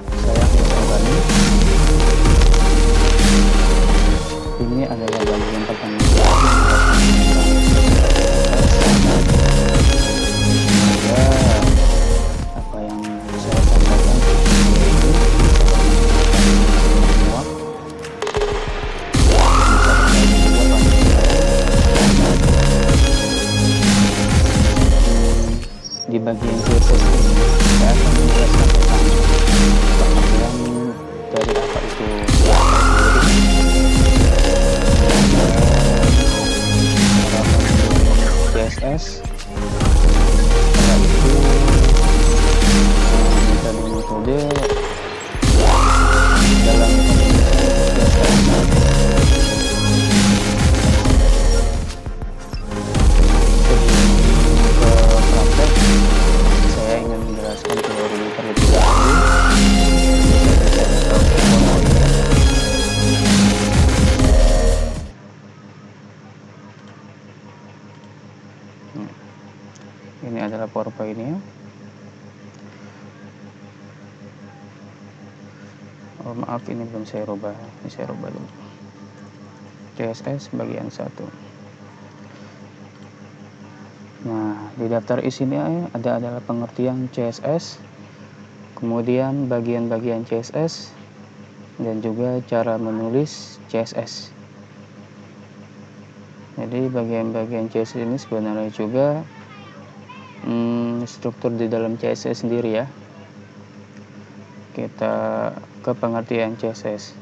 saya mengulangi. Ini adalah bagian pertama apa yang saya sampaikan semua di bagian CSS ini saya akan menjelaskan tentang pengertian dari apa itu CSS. Setelah itu metode dalam ini adalah PowerPoint-nya. Oh, maaf, ini belum saya rubah. Ini saya rubah dulu. CSS bagian 1. Nah, di daftar isinya adalah pengertian CSS, kemudian bagian-bagian CSS, dan juga cara menulis CSS. Jadi bagian-bagian CSS ini sebenarnya juga struktur di dalam CSS sendiri ya. Kita ke pengertian CSS.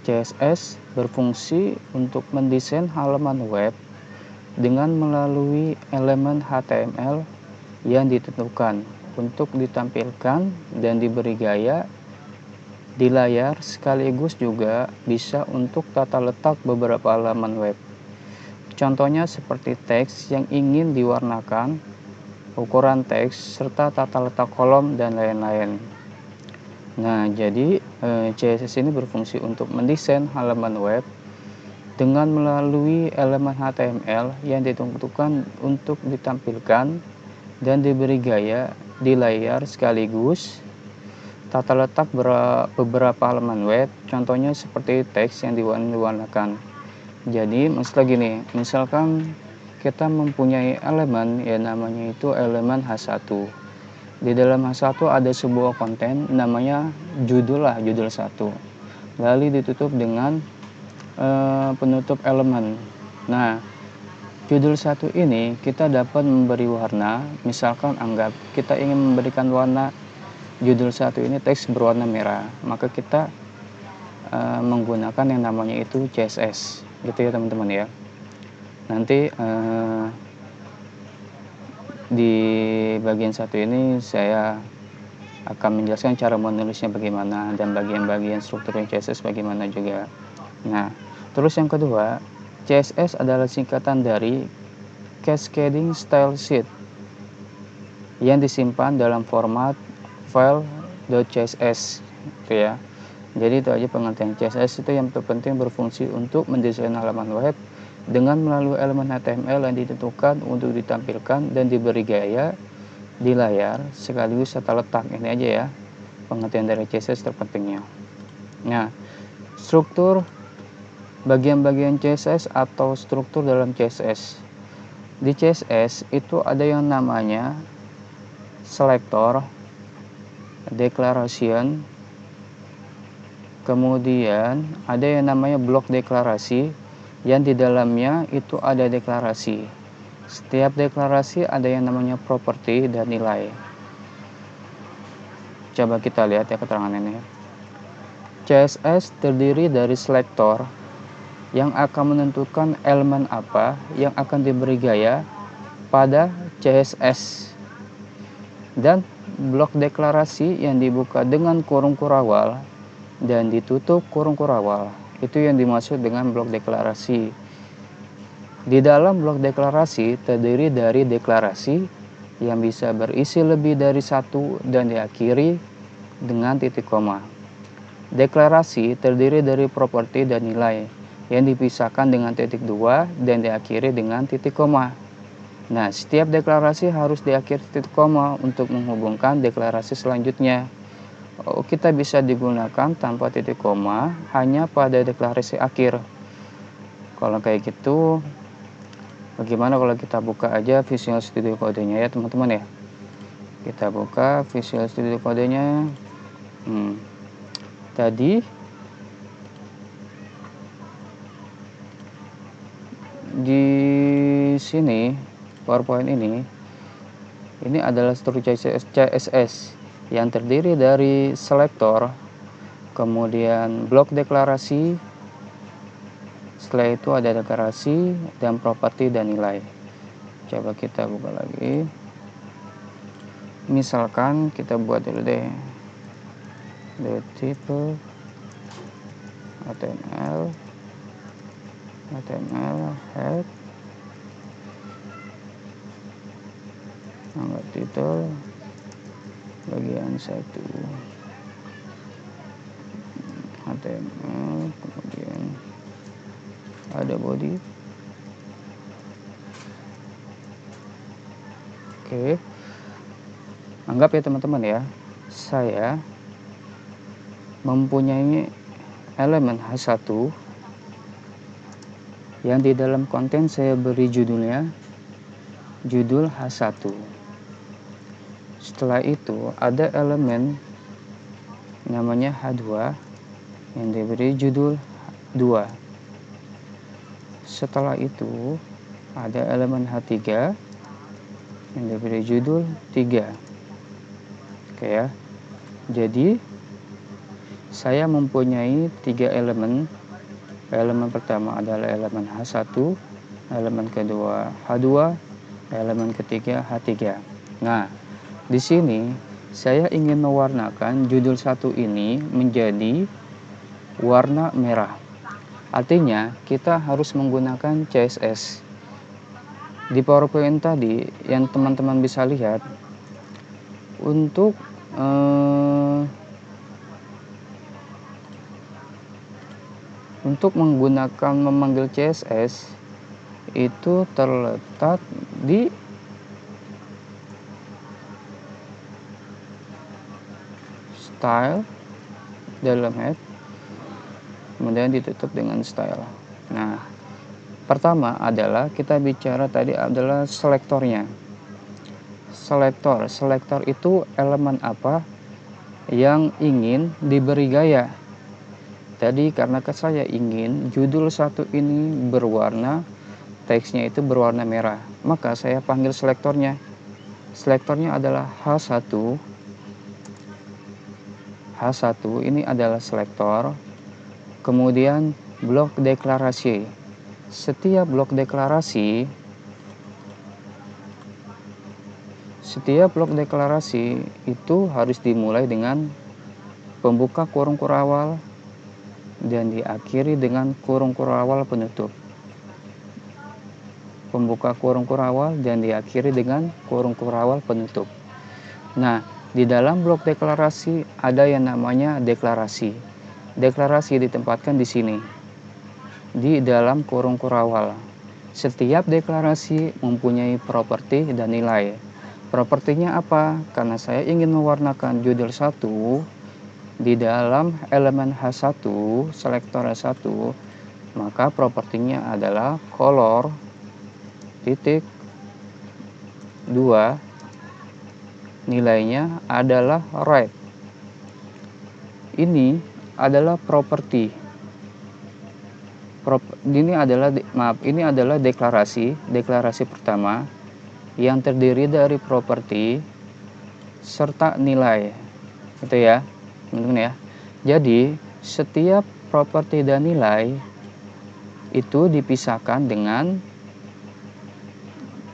CSS berfungsi untuk mendesain halaman web dengan melalui elemen HTML yang ditentukan untuk ditampilkan dan diberi gaya di layar, sekaligus juga bisa untuk tata letak beberapa halaman web. Contohnya seperti teks yang ingin diwarnakan, ukuran teks, serta tata letak kolom dan lain-lain. Nah, jadi CSS ini berfungsi untuk mendesain halaman web dengan melalui elemen HTML yang ditentukan untuk ditampilkan dan diberi gaya di layar, sekaligus tata letak beberapa halaman web, contohnya seperti teks yang diwarnakan. Jadi maksudnya gini, misalkan kita mempunyai elemen yang namanya itu elemen H1. Di dalam H1 ada sebuah konten namanya judul 1, lalu ditutup dengan penutup elemen. Nah, judul 1 ini kita dapat memberi warna, misalkan anggap kita ingin memberikan warna judul 1 ini teks berwarna merah, maka kita menggunakan yang namanya itu CSS, gitu ya teman-teman ya. Nanti di bagian 1 ini saya akan menjelaskan cara menulisnya bagaimana dan bagian-bagian strukturnya CSS bagaimana juga. Nah, terus yang kedua, CSS adalah singkatan dari Cascading Style Sheet yang disimpan dalam format file.css, gitu ya. Jadi itu aja pengertian CSS. Itu yang terpenting berfungsi untuk mendesain halaman web dengan melalui elemen HTML yang ditentukan untuk ditampilkan dan diberi gaya di layar, sekaligus tata letak. Ini aja ya pengertian dari CSS terpentingnya. Nah, struktur bagian-bagian CSS atau struktur dalam CSS. Di CSS itu ada yang namanya selector, declaration, kemudian ada yang namanya blok deklarasi, yang di dalamnya itu ada deklarasi. Setiap deklarasi ada yang namanya properti dan nilai. Coba kita lihat ya keterangan ini. CSS terdiri dari selector yang akan menentukan elemen apa yang akan diberi gaya pada CSS, dan blok deklarasi yang dibuka dengan kurung kurawal dan ditutup kurung kurawal. Itu yang dimaksud dengan blok deklarasi. Di dalam blok deklarasi terdiri dari deklarasi yang bisa berisi lebih dari satu dan diakhiri dengan titik koma. Deklarasi terdiri dari properti dan nilai yang dipisahkan dengan titik 2 dan diakhiri dengan titik koma. Nah, setiap deklarasi harus diakhiri titik koma untuk menghubungkan deklarasi selanjutnya. kita bisa digunakan tanpa titik koma hanya pada deklarasi akhir. Kalau kayak gitu, bagaimana kalau kita buka aja Visual Studio Code-nya ya teman-teman ya. Kita buka Visual Studio Code-nya. Tadi di sini PowerPoint ini adalah struktur CSS yang terdiri dari selektor, kemudian blok deklarasi, setelah itu ada deklarasi dan properti dan nilai. Coba kita buka lagi. Misalkan kita buat dulu deh the tipe HTML head, angka titel bagian 1 HTML, kemudian ada body. Oke, anggap ya teman-teman ya, saya mempunyai elemen H1 yang di dalam konten saya beri judulnya judul H1. Setelah itu ada elemen namanya H2 yang diberi judul 2. Setelah itu ada elemen H3 yang diberi judul 3. Oke ya. Jadi saya mempunyai 3 elemen. Elemen pertama adalah elemen H1, elemen kedua H2, elemen ketiga H3. Nah, di sini saya ingin mewarnakan judul 1 ini menjadi warna merah. Artinya kita harus menggunakan CSS. Di PowerPoint tadi yang teman-teman bisa lihat, untuk menggunakan memanggil CSS itu terletak di style dalam head, kemudian ditutup dengan style. Nah, pertama adalah kita bicara tadi adalah selektornya. Selektor itu elemen apa yang ingin diberi gaya. Tadi karena saya ingin judul 1 ini berwarna, teksnya itu berwarna merah, maka saya panggil selektornya. Selektornya adalah H1. H1 ini adalah selektor. Kemudian blok deklarasi. Setiap blok deklarasi itu harus dimulai dengan pembuka kurung kurawal dan diakhiri dengan kurung kurawal penutup. Pembuka kurung kurawal dan diakhiri dengan kurung kurawal penutup. Nah, di dalam blok deklarasi ada yang namanya deklarasi. Deklarasi ditempatkan di sini, di dalam kurung kurawal. Setiap deklarasi mempunyai properti dan nilai. Propertinya apa? Karena saya ingin mewarnakan judul 1 di dalam elemen H1, selektor H1, maka propertinya adalah color titik 2, nilainya adalah red. Ini adalah properti. Ini adalah deklarasi pertama yang terdiri dari properti serta nilai. Gitu ya, teman-teman ya. Jadi, setiap properti dan nilai itu dipisahkan dengan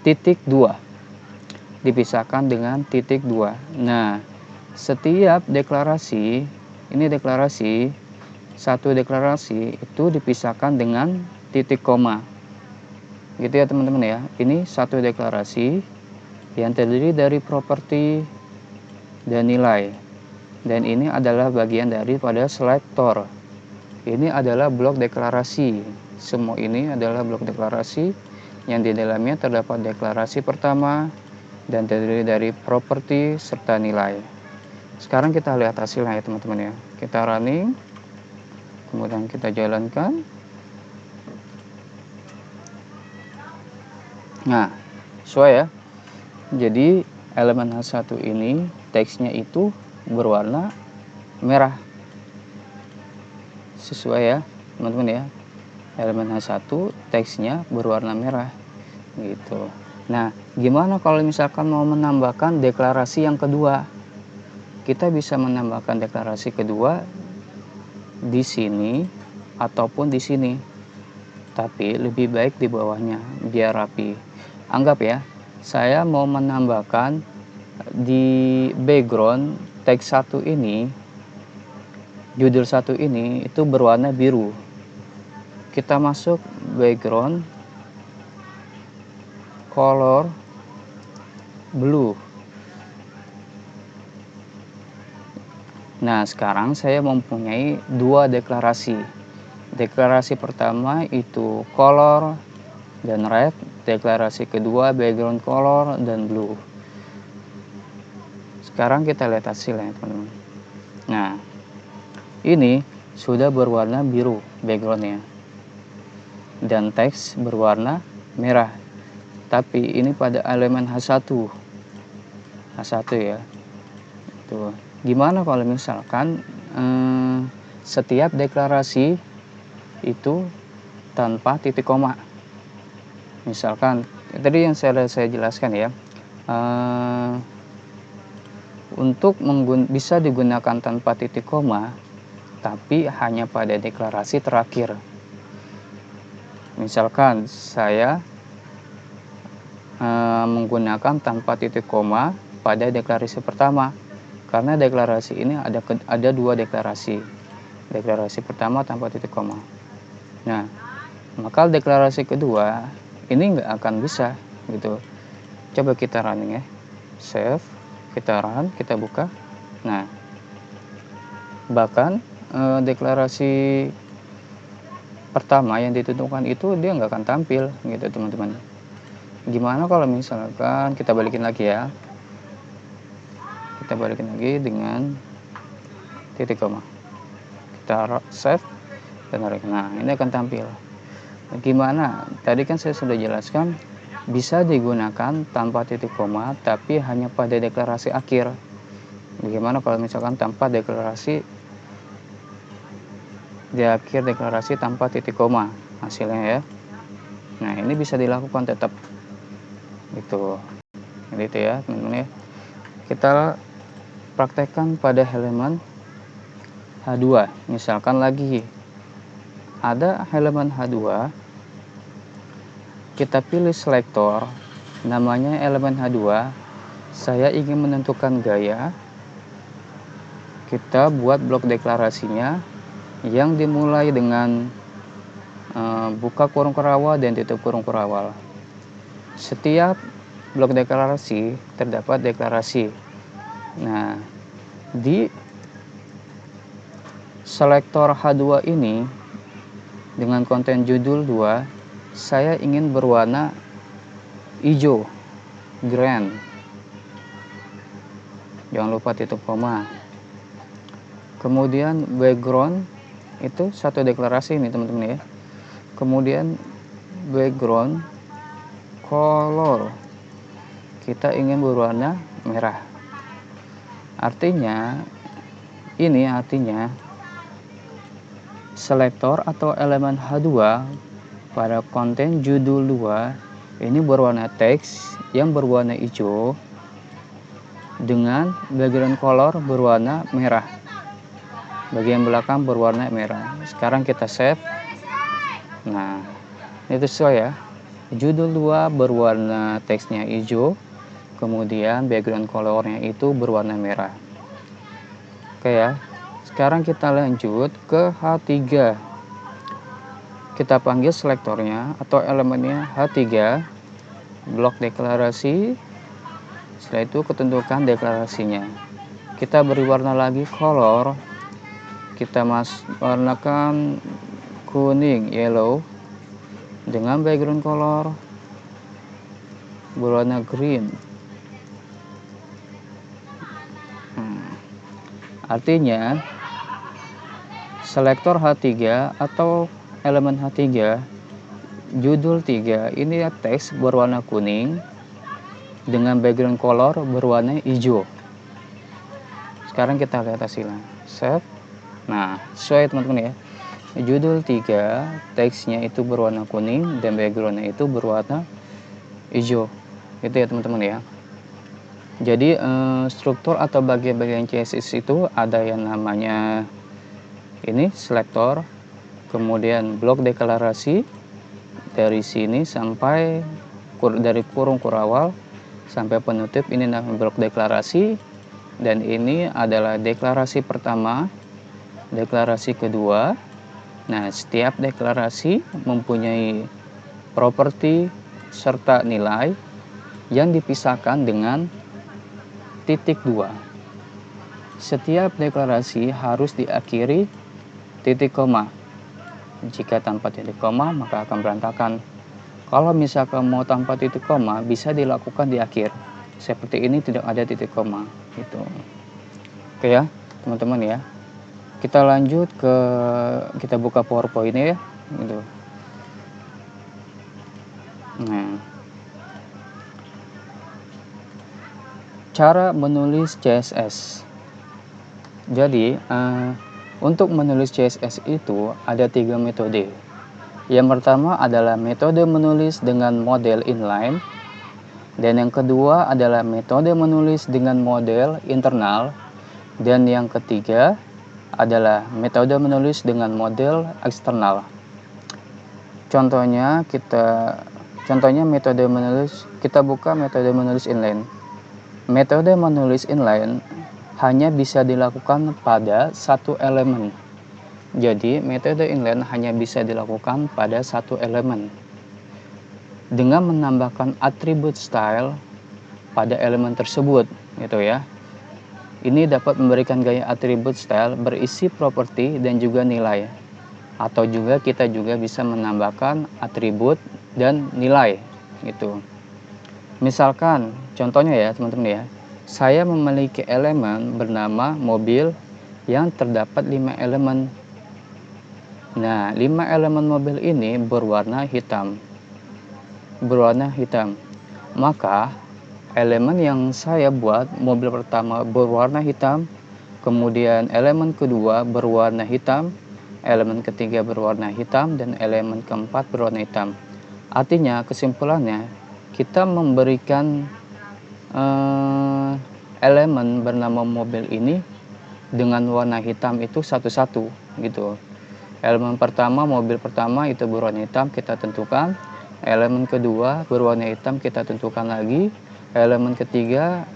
titik 2. Dipisahkan dengan titik 2. Nah, setiap deklarasi, ini deklarasi, satu deklarasi itu dipisahkan dengan titik koma. Gitu ya teman-teman ya. Ini satu deklarasi yang terdiri dari properti dan nilai. Dan ini adalah bagian daripada selektor. Ini adalah blok deklarasi. Semua ini adalah blok deklarasi yang di dalamnya terdapat deklarasi pertama dan terdiri dari properti serta nilai. Sekarang kita lihat hasilnya ya teman-teman ya. Kita running, kemudian kita jalankan. Nah, sesuai ya. Jadi elemen H1 ini teksnya itu berwarna merah. Sesuai ya teman-teman ya. Elemen H1 teksnya berwarna merah gitu. Nah, gimana kalau misalkan mau menambahkan deklarasi yang kedua? Kita bisa menambahkan deklarasi kedua di sini ataupun di sini. Tapi lebih baik di bawahnya biar rapi. Anggap ya, saya mau menambahkan di background teks 1 ini, judul 1 ini itu berwarna biru. Kita masuk background color blue. Nah, sekarang saya mempunyai dua deklarasi. Deklarasi pertama itu color dan red, deklarasi kedua background color dan blue. Sekarang kita lihat hasilnya teman-teman. Nah, ini sudah berwarna biru backgroundnya dan teks berwarna merah. Tapi ini pada elemen H1 ya. Tuh. Gimana kalau misalkan setiap deklarasi itu tanpa titik koma? Misalkan tadi yang saya jelaskan ya, untuk bisa digunakan tanpa titik koma, tapi hanya pada deklarasi terakhir. Misalkan saya menggunakan tanpa titik koma pada deklarasi pertama, karena deklarasi ini ada dua deklarasi. Deklarasi pertama tanpa titik koma. Nah, maka deklarasi kedua ini nggak akan bisa gitu. Coba kita running ya, save, kita run, kita buka. Nah, bahkan deklarasi pertama yang ditentukan itu dia nggak akan tampil gitu teman-teman. Gimana kalau misalkan kita balikin lagi ya, kita balikin lagi dengan titik koma, kita save dan tarik. Nah, ini akan tampil. Gimana? Tadi kan saya sudah jelaskan bisa digunakan tanpa titik koma tapi hanya pada deklarasi akhir. Bagaimana kalau misalkan tanpa deklarasi di akhir deklarasi tanpa titik koma hasilnya ya. Nah, ini bisa dilakukan tetap gitu ya teman-teman ya. Kita praktekkan pada halaman H2. Misalkan lagi ada halaman H2, kita pilih selektor, namanya elemen H2, saya ingin menentukan gaya, kita buat blok deklarasinya yang dimulai dengan buka kurung kurawal dan tutup kurung kurawal. Setiap blok deklarasi terdapat deklarasi. Nah, di selektor H2 ini dengan konten judul 2, saya ingin berwarna hijau, grand. Jangan lupa titik koma. Kemudian background itu satu deklarasi ini teman-teman ya. Kemudian background color kita ingin berwarna merah. Artinya selektor atau elemen H2 pada konten judul 2 ini berwarna teks yang berwarna hijau dengan background color berwarna merah. Bagian belakang berwarna merah. Sekarang kita save. Nah, itu sesuai ya. Judul 2 berwarna teksnya hijau, kemudian background colornya itu berwarna merah. Oke ya. Sekarang kita lanjut ke H3. Kita panggil selektornya atau elemennya H3, blok deklarasi. Setelah itu ketentukan deklarasinya. Kita beri warna lagi color. Kita warnakan kuning, yellow, dengan background color berwarna green. Artinya selektor H3 atau elemen H3 judul 3 ini teks berwarna kuning dengan background color berwarna hijau. Sekarang kita lihat hasilnya. Save. Nah, sesuai teman-teman ya. Judul 3 teksnya itu berwarna kuning dan backgroundnya itu berwarna hijau. Itu ya teman-teman ya. Jadi struktur atau bagian-bagian CSS itu ada yang namanya ini selektor, kemudian blok deklarasi dari sini sampai dari kurung kurawal sampai penutup, ini namanya blok deklarasi, dan ini adalah deklarasi pertama, deklarasi kedua. Nah, setiap deklarasi mempunyai properti serta nilai yang dipisahkan dengan titik 2. Setiap deklarasi harus diakhiri titik koma. Jika tanpa titik koma maka akan berantakan. Kalau misalkan mau tanpa titik koma bisa dilakukan di akhir. Seperti ini tidak ada titik koma gitu. Oke ya teman-teman ya. Kita lanjut kita buka PowerPoint ya gitu. Nah, cara menulis CSS. Jadi untuk menulis CSS itu ada 3 metode. Yang pertama adalah metode menulis dengan model inline, dan yang kedua adalah metode menulis dengan model internal, dan yang ketiga adalah metode menulis dengan model eksternal. Contohnya metode menulis, kita buka metode menulis inline. Metode menulis inline hanya bisa dilakukan pada satu elemen. Jadi metode inline hanya bisa dilakukan pada satu elemen dengan menambahkan atribut style pada elemen tersebut gitu ya. Ini dapat memberikan gaya atribut style berisi properti dan juga nilai, atau juga kita juga bisa menambahkan atribut dan nilai gitu. Misalkan contohnya ya teman-teman ya, saya memiliki elemen bernama mobil yang terdapat 5 elemen. Nah, 5 elemen mobil ini berwarna hitam. Maka elemen yang saya buat, mobil pertama berwarna hitam, kemudian elemen kedua berwarna hitam, elemen ketiga berwarna hitam, dan elemen keempat berwarna hitam. Artinya kesimpulannya kita memberikan elemen bernama mobil ini dengan warna hitam itu satu-satu gitu. Elemen pertama, mobil pertama itu berwarna hitam, kita tentukan. Elemen kedua berwarna hitam, kita tentukan lagi. Elemen ketiga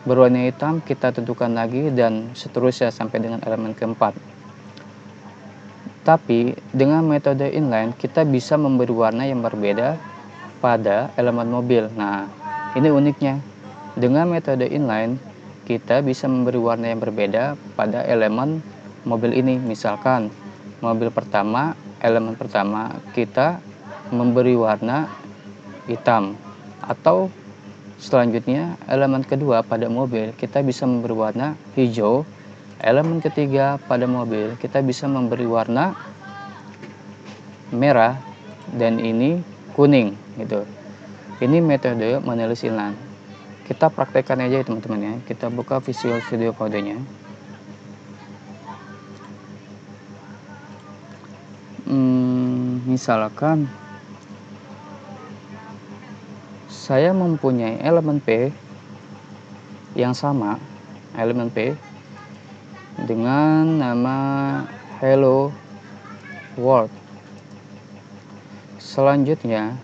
berwarna hitam, kita tentukan lagi, dan seterusnya sampai dengan elemen keempat. Tapi dengan metode inline kita bisa memberi warna yang berbeda pada elemen mobil. Nah, ini uniknya. Dengan metode inline kita bisa memberi warna yang berbeda pada elemen mobil ini. Misalkan mobil pertama, elemen pertama kita memberi warna hitam, atau selanjutnya elemen kedua pada mobil kita bisa memberi warna hijau. Elemen ketiga pada mobil kita bisa memberi warna merah, dan ini kuning gitu. Ini metode menulis inline. Kita praktekkan aja ya teman-teman ya. Kita buka Visual Studio Code-nya. Misalkan saya mempunyai elemen P yang sama, elemen P dengan nama Hello World. Selanjutnya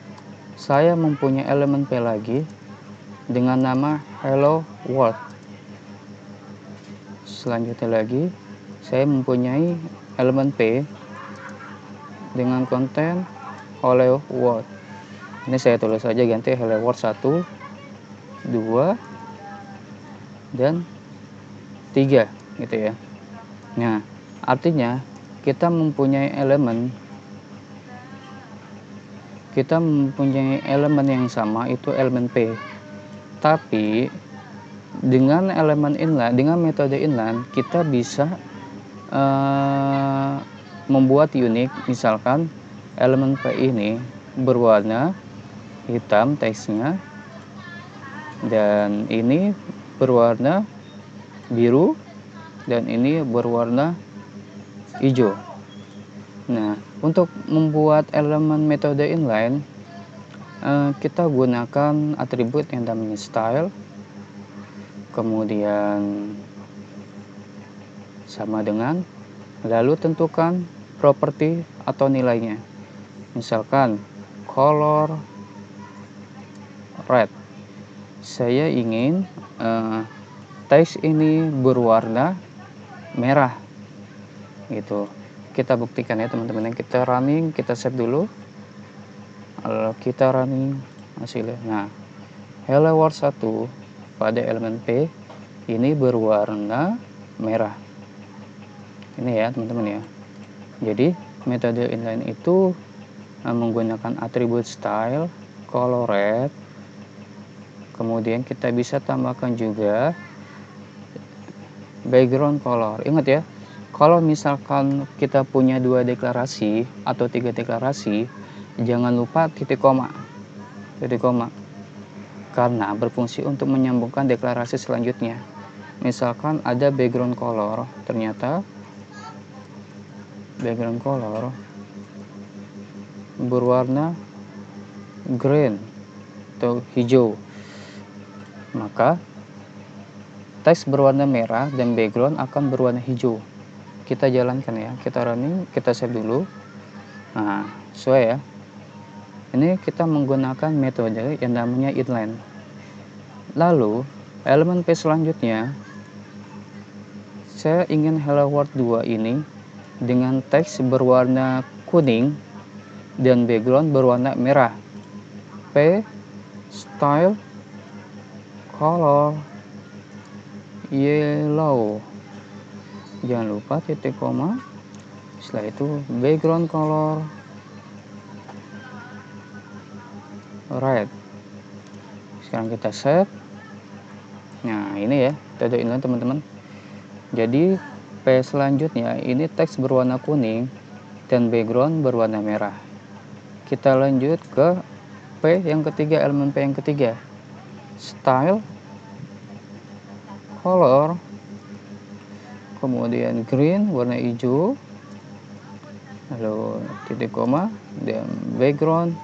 saya mempunyai elemen P lagi dengan nama Hello World. Selanjutnya lagi saya mempunyai elemen P dengan konten Hello World. Ini saya tulis saja, ganti Hello World 1, 2, dan 3 gitu ya. Nah, artinya kita mempunyai elemen yang sama, itu elemen P. Tapi Dengan elemen inline, dengan metode inline kita bisa membuat unik. Misalkan elemen P ini berwarna hitam teksnya, dan ini berwarna biru, dan ini berwarna hijau. Nah, untuk membuat elemen metode inline, kita gunakan atribut yang namanya style, kemudian sama dengan, lalu tentukan properti atau nilainya. Misalkan color red, saya ingin teks ini berwarna merah gitu. Kita buktikan ya teman-teman. Kita running, kita save dulu, lalu kita running hasilnya. Nah, hello world 1 pada elemen P ini berwarna merah. Ini ya teman-teman ya. Jadi metode inline itu menggunakan atribut style, color red, kemudian kita bisa tambahkan juga background color. Ingat ya, kalau misalkan kita punya 2 deklarasi atau 3 deklarasi, jangan lupa titik koma, karena berfungsi untuk menyambungkan deklarasi selanjutnya. Misalkan ada background color, ternyata background color berwarna green atau hijau, maka teks berwarna merah dan background akan berwarna hijau. Kita jalankan ya, kita running, kita save dulu. Nah, sesuai ya. Ini kita menggunakan metode yang namanya inline. Lalu elemen P selanjutnya, saya ingin hello world 2 ini dengan teks berwarna kuning dan background berwarna merah. P style color yellow, jangan lupa titik koma, setelah itu background color red. Sekarang kita save. Nah, ini ya metode inline teman-teman. Jadi P selanjutnya ini teks berwarna kuning dan background berwarna merah. Kita lanjut ke P yang ketiga, elemen P yang ketiga, style color, kemudian green warna hijau, lalu titik koma, dan background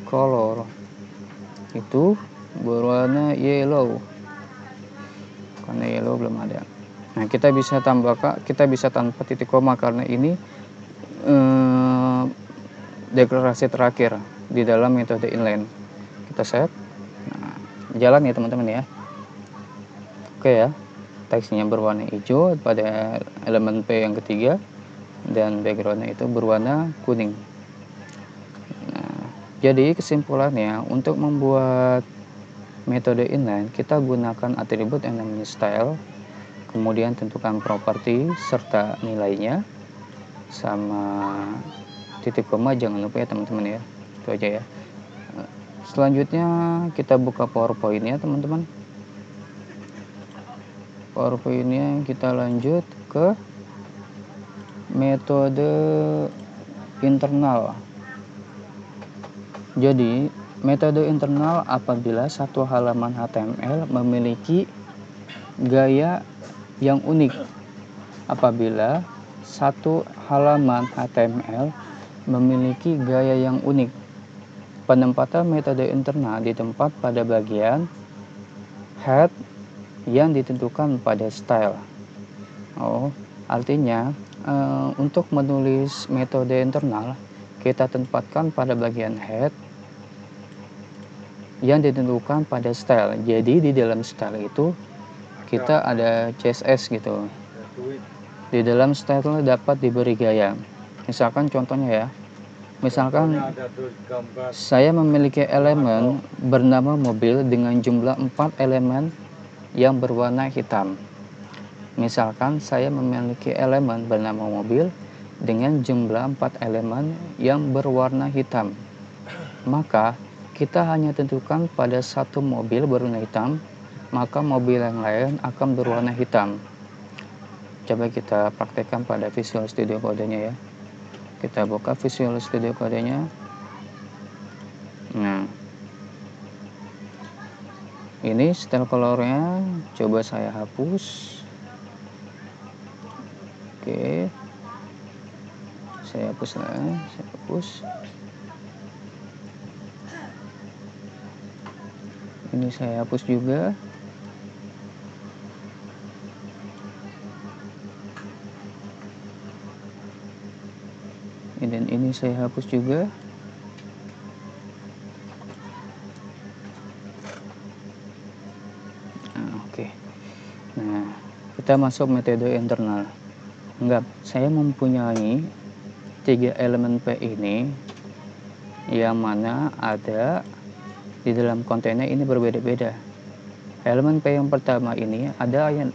color itu berwarna yellow, karena yellow belum ada. Nah, kita bisa tanpa titik koma karena ini deklarasi terakhir di dalam metode inline. Kita save. Nah, jalan ya teman-teman ya. Oke ya, teksnya berwarna hijau pada elemen P yang ketiga dan backgroundnya itu berwarna kuning. Nah, jadi kesimpulannya, untuk membuat metode inline kita gunakan atribut yang namanya style, kemudian tentukan properti serta nilainya, sama titik koma jangan lupa ya teman-teman ya. Itu aja ya. Selanjutnya kita buka PowerPoint-nya teman-teman. PowerPoint-nya kita lanjut ke metode internal. Jadi metode internal apabila satu halaman HTML memiliki gaya yang unik. Apabila satu halaman HTML memiliki gaya yang unik, penempatan metode internal ditempat pada bagian head yang ditentukan pada style. Artinya untuk menulis metode internal kita tempatkan pada bagian head yang ditentukan pada style. Jadi di dalam style itu kita ada CSS gitu. Di dalam style dapat diberi gaya. Misalkan contohnya ya. Misalkan saya memiliki elemen bernama mobil dengan jumlah 4 elemen yang berwarna hitam. Misalkan saya memiliki elemen bernama mobil dengan jumlah 4 elemen yang berwarna hitam. Maka kita hanya tentukan pada satu mobil berwarna hitam maka mobil yang lain akan berwarna hitam. Coba kita praktekkan pada Visual Studio Code-nya ya. Kita buka Visual Studio Code-nya. Nah, ini style color-nya coba saya hapus. Oke, saya hapus lah, saya hapus. Ini saya hapus juga. Dan ini saya hapus juga. Oke. Nah, kita masuk metode internal. Anggap saya mempunyai 3 elemen P ini yang mana ada di dalam kontennya ini berbeda-beda. Elemen P yang pertama ini ada yang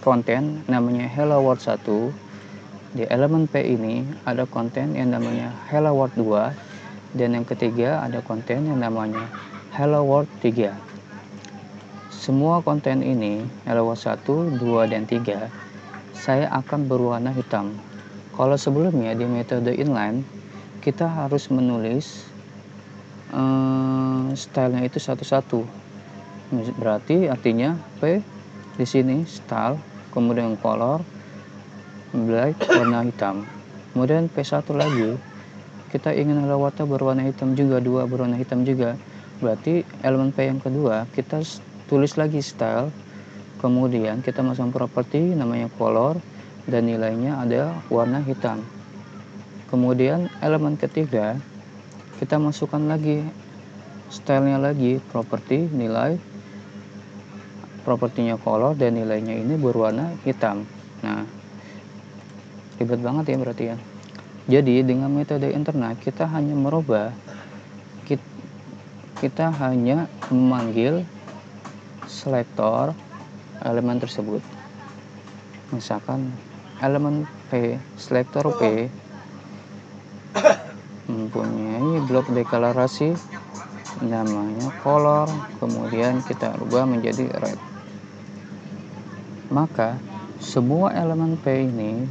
konten namanya Hello World 1. Di elemen P ini ada konten yang namanya Hello World 2, dan yang ketiga ada konten yang namanya Hello World 3. Semua konten ini Hello World 1, 2, dan 3 saya akan berwarna hitam. Kalau sebelumnya di metode inline kita harus menulis stylenya itu satu-satu. Berarti artinya P di sini style, kemudian color black warna hitam. Kemudian P1 lagi kita ingin Hello World berwarna hitam juga, 2 berwarna hitam juga. Berarti elemen P yang kedua kita tulis lagi style, kemudian kita masang properti namanya color dan nilainya ada warna hitam. Kemudian elemen ketiga kita masukkan lagi stylenya lagi, properti, nilai, propertinya color dan nilainya ini berwarna hitam. Nah, ribet banget ya berarti ya. Jadi dengan metode internal kita hanya merubah, kita hanya memanggil selektor elemen tersebut. Misalkan elemen P, selektor P mempunyai blok deklarasi namanya color, kemudian kita rubah menjadi red. Maka semua elemen P ini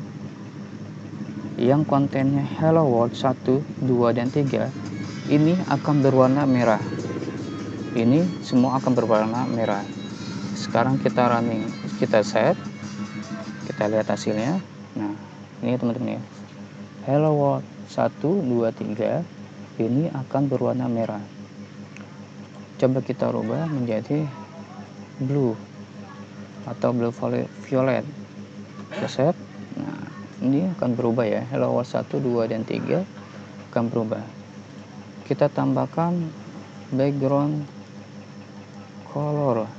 yang kontennya Hello World 1, 2, dan 3 ini akan berwarna merah. Ini semua akan berwarna merah. Sekarang kita running, kita set, kita lihat hasilnya. Nah, ini teman-teman ya. Hello World 1, 2, 3 ini akan berwarna merah. Coba kita rubah menjadi blue atau blue violet. Kita set. Nah, ini akan berubah ya. Hello World 1, 2, dan 3 akan berubah. Kita tambahkan background color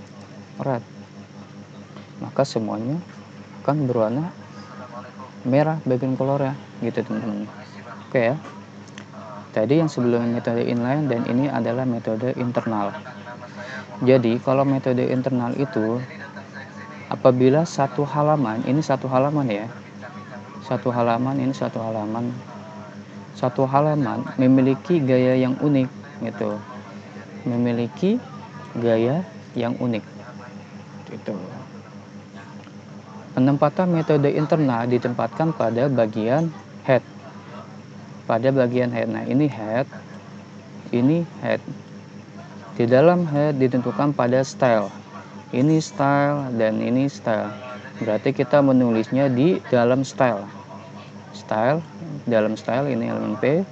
red, maka semuanya akan berwarna merah background colornya gitu teman-teman. Oke ya. Tadi yang sebelumnya metode inline dan ini adalah metode internal. Jadi kalau metode internal itu apabila satu halaman, ini satu halaman ya. Satu halaman ini satu halaman. Satu halaman memiliki gaya yang unik gitu. Memiliki gaya yang unik. Gitu. Penempatan metode internal ditempatkan pada bagian head. Pada bagian head. Nah, ini head. Ini head. Di dalam head ditentukan pada style. Ini style dan ini style. Berarti kita menulisnya di dalam style. Style, dalam style ini elemen P,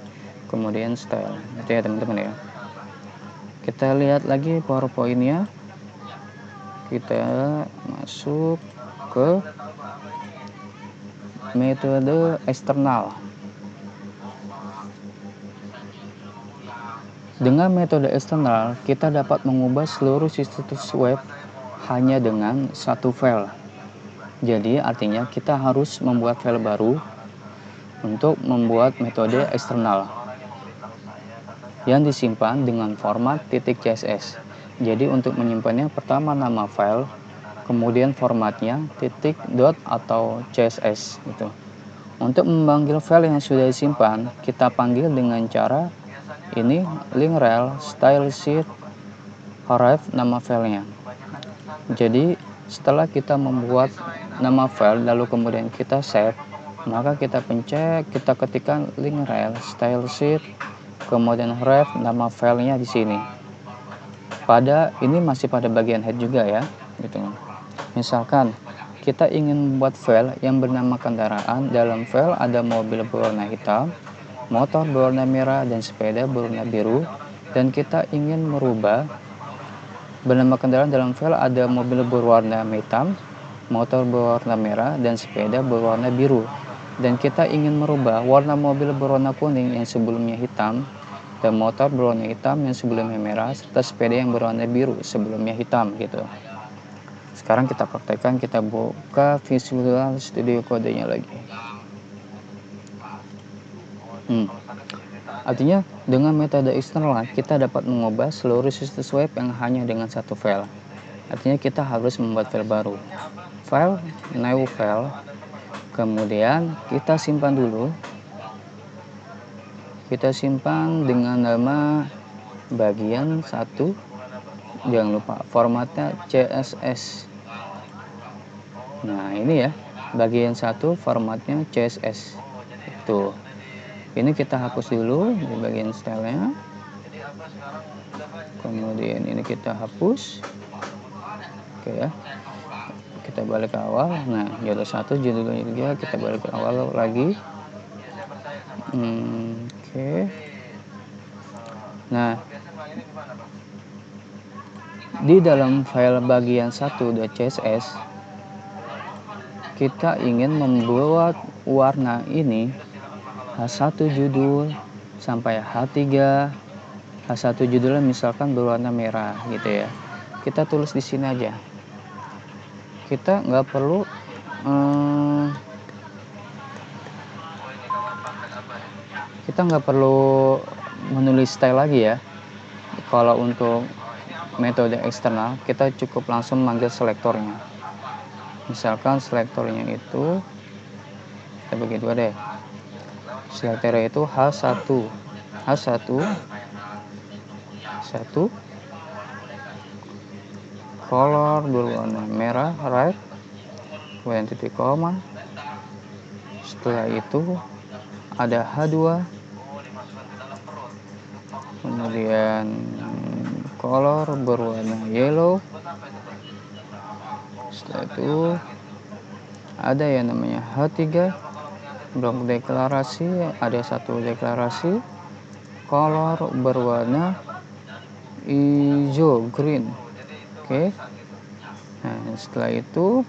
kemudian style. Itu ya teman-teman ya. Kita lihat lagi PowerPoint-nya. Kita masuk ke metode eksternal. Dengan metode eksternal, kita dapat mengubah seluruh situs web hanya dengan satu file. Jadi artinya kita harus membuat file baru untuk membuat metode eksternal yang disimpan dengan format .css. Jadi untuk menyimpannya pertama nama file, kemudian formatnya .dot atau css gitu. Untuk memanggil file yang sudah disimpan, kita panggil dengan cara ini link rel style sheet href nama filenya. Jadi setelah kita membuat nama file lalu kemudian kita save, maka kita pencet, kita ketikkan link rel style sheet, kemudian ref nama filenya di sini. Ini masih pada bagian head juga ya, gitu. Misalkan kita ingin membuat file yang bernama kendaraan, dalam file ada mobil berwarna hitam, motor berwarna merah, dan sepeda berwarna biru, dan kita ingin merubah bernama kendaraan dalam file ada mobil berwarna hitam, motor berwarna merah, dan sepeda berwarna biru. Dan kita ingin merubah warna mobil berwarna kuning yang sebelumnya hitam, dan motor berwarna hitam yang sebelumnya merah, serta sepeda yang berwarna biru sebelumnya hitam gitu. Sekarang kita praktekkan, kita buka Visual Studio Code-nya lagi. Artinya dengan metode eksternal kita dapat mengubah seluruh situs web yang hanya dengan satu file. Artinya kita harus membuat file baru. File, new file, kemudian kita simpan dulu. Kita simpan dengan nama bagian 1. Jangan lupa formatnya CSS. Nah ini ya, bagian 1 formatnya CSS. Tuh. Ini kita hapus dulu di bagian stylenya. Kemudian ini kita hapus. Oke ya. Kita balik ke awal. Nah, judul 1, judul 3 kita balik ke awal lagi. Oke. Nah, di dalam file bagian 1.css kita ingin membuat warna ini H1 judul sampai H3. H1 judulnya misalkan berwarna merah gitu ya. Kita tulis di sini aja. Kita nggak perlu menulis style lagi ya. Kalau untuk metode eksternal kita cukup langsung manggil selektornya. Misalkan selektornya itu kita bagi dua deh. Selektornya itu H1 color berwarna merah, right, kemudian titik koma. Setelah itu ada H2, kemudian color berwarna yellow. Setelah itu ada yang namanya H3, blok deklarasi, ada satu deklarasi, color berwarna hijau, green. Oke. Nah, setelah itu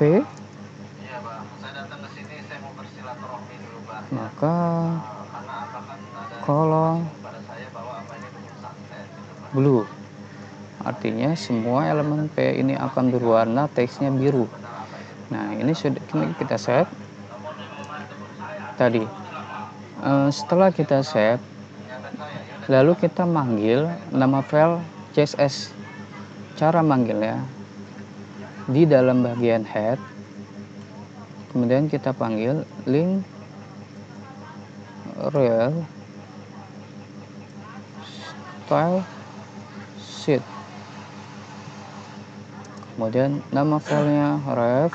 P, maka kolom blue. Artinya semua elemen P ini akan berwarna teksnya biru. Nah, ini sudah kita save. Tadi setelah kita save, lalu kita manggil nama file CSS. Cara manggilnya di dalam bagian head, kemudian kita panggil link rel style sheet, kemudian nama filenya ref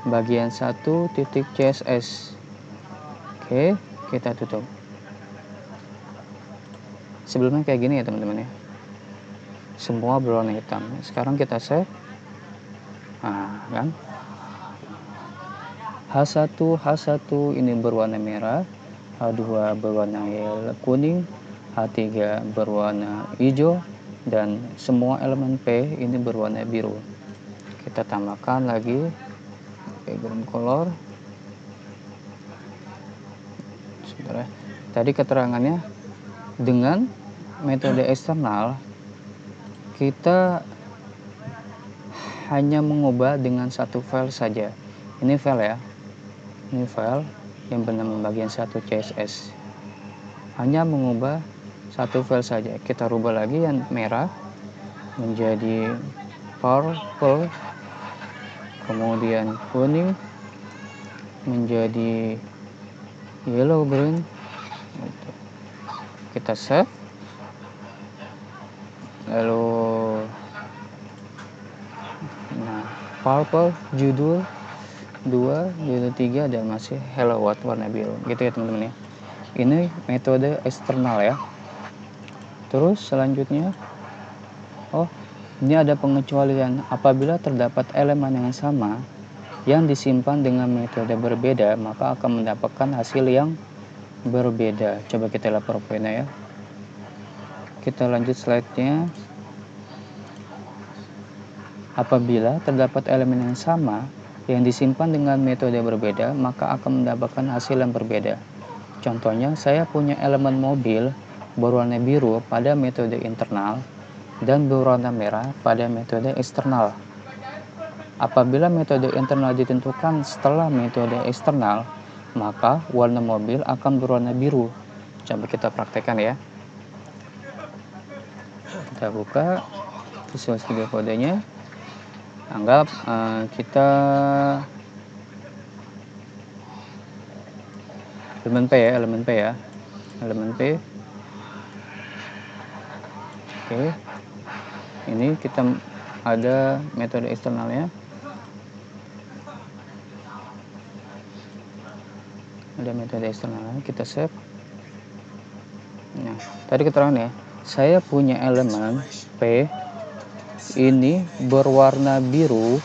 bagian 1.css. Oke, kita tutup. Sebelumnya kayak gini ya teman-teman ya, semua berwarna hitam. Sekarang kita save. Nah kan, H1 ini berwarna merah, H2 berwarna kuning, H3 berwarna hijau, dan semua elemen P ini berwarna biru. Kita tambahkan lagi background color. Sebentar ya. Tadi keterangannya dengan metode eksternal kita hanya mengubah dengan satu file saja. Ini file ya. Ini file yang bernama bagian 1 CSS. Hanya mengubah satu file saja. Kita rubah lagi yang merah menjadi purple, kemudian kuning menjadi yellow green. Kita save, lalu purple judul 2, judul 3, dan masih hello world warna biru gitu ya teman-teman ya. Ini metode eksternal ya. Terus selanjutnya, ini ada pengecualian. Apabila terdapat elemen yang sama yang disimpan dengan metode berbeda, maka akan mendapatkan hasil yang berbeda. Coba kita lihat powerpointnya ya. Kita lanjut slide-nya. Apabila terdapat elemen yang sama yang disimpan dengan metode berbeda, maka akan mendapatkan hasil yang berbeda. Contohnya, saya punya elemen mobil berwarna biru pada metode internal dan berwarna merah pada metode eksternal. Apabila metode internal ditentukan setelah metode eksternal, maka warna mobil akan berwarna biru. Coba kita praktekkan ya. Kita buka Visual Studio Code-nya. Anggap kita elemen P ya. Oke. Ini kita ada metode eksternalnya. Kita save. Nah, tadi keterangan ya. Saya punya elemen P ini berwarna biru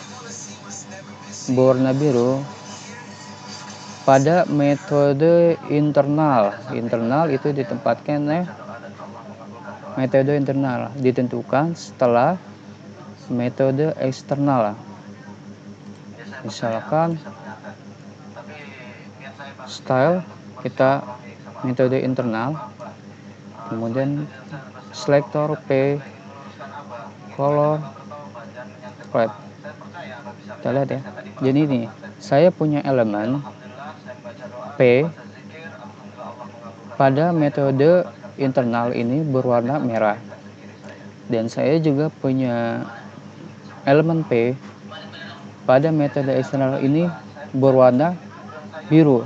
pada metode internal. Internal itu ditempatkan metode internal ditentukan setelah metode eksternal. Misalkan style kita metode internal, kemudian selector P, color red. Kita lihat ya. Jadi ini saya punya elemen P pada metode internal ini berwarna merah, dan saya juga punya elemen P pada metode eksternal ini berwarna biru.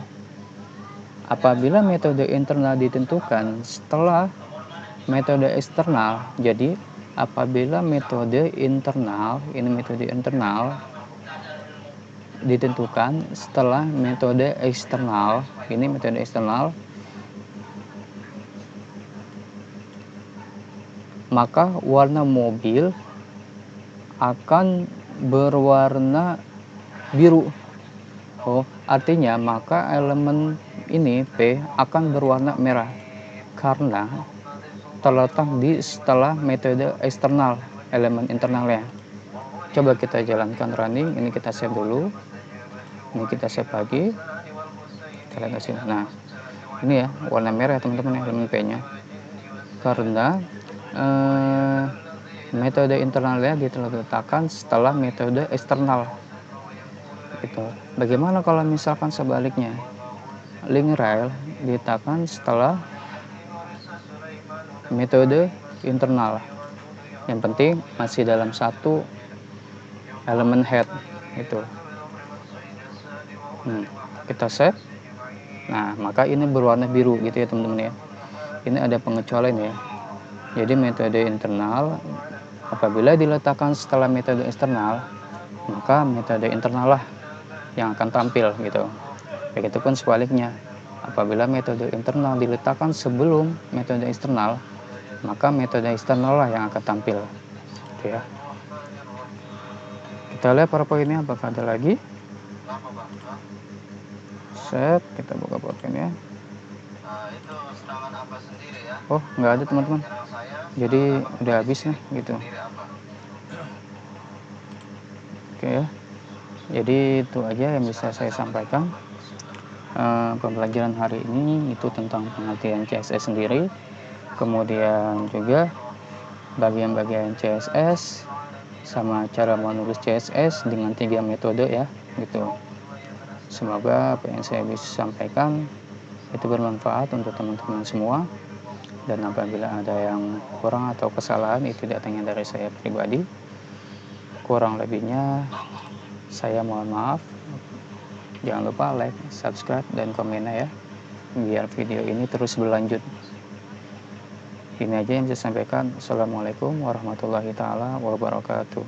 Apabila metode internal ditentukan setelah metode eksternal, jadi apabila metode internal ditentukan setelah metode eksternal, maka warna mobil akan berwarna biru. Artinya maka elemen ini P akan berwarna merah karena terletak di setelah metode eksternal elemen internalnya. Coba kita jalankan running. Ini kita save dulu. Ini kita save lagi. Kita lihat sini. Nah, ini ya warna merah teman-teman elemen P-nya. Karena metode internalnya diletakkan setelah metode eksternal. Gitu. Bagaimana kalau misalkan sebaliknya? Link rail diletakkan setelah metode internal. Yang penting masih dalam satu elemen head itu. Kita save. Nah, maka ini berwarna biru gitu ya teman-teman ya. Ini ada pengecualian ya. Jadi metode internal apabila diletakkan setelah metode eksternal, maka metode internal lah yang akan tampil gitu. Begitupun sebaliknya, apabila metode internal diletakkan sebelum metode eksternal, maka metode eksternal lah yang akan tampil gitu ya. Kita lihat PowerPoint-nya apakah ada lagi. Set, kita buka PowerPoint-nya. Nggak ada teman-teman, jadi udah habis nih gitu. Oke ya, jadi itu aja yang bisa saya sampaikan. Pembelajaran hari ini itu tentang pengertian CSS sendiri, kemudian juga bagian-bagian CSS sama cara menulis CSS dengan 3 metode ya gitu. Semoga apa yang saya bisa sampaikan itu bermanfaat untuk teman-teman semua, dan apabila ada yang kurang atau kesalahan itu datangnya dari saya pribadi. Kurang lebihnya saya mohon maaf. Jangan lupa like, subscribe, dan komennya ya, biar video ini terus berlanjut. Ini aja yang saya sampaikan. Assalamualaikum warahmatullahi taala wabarakatuh.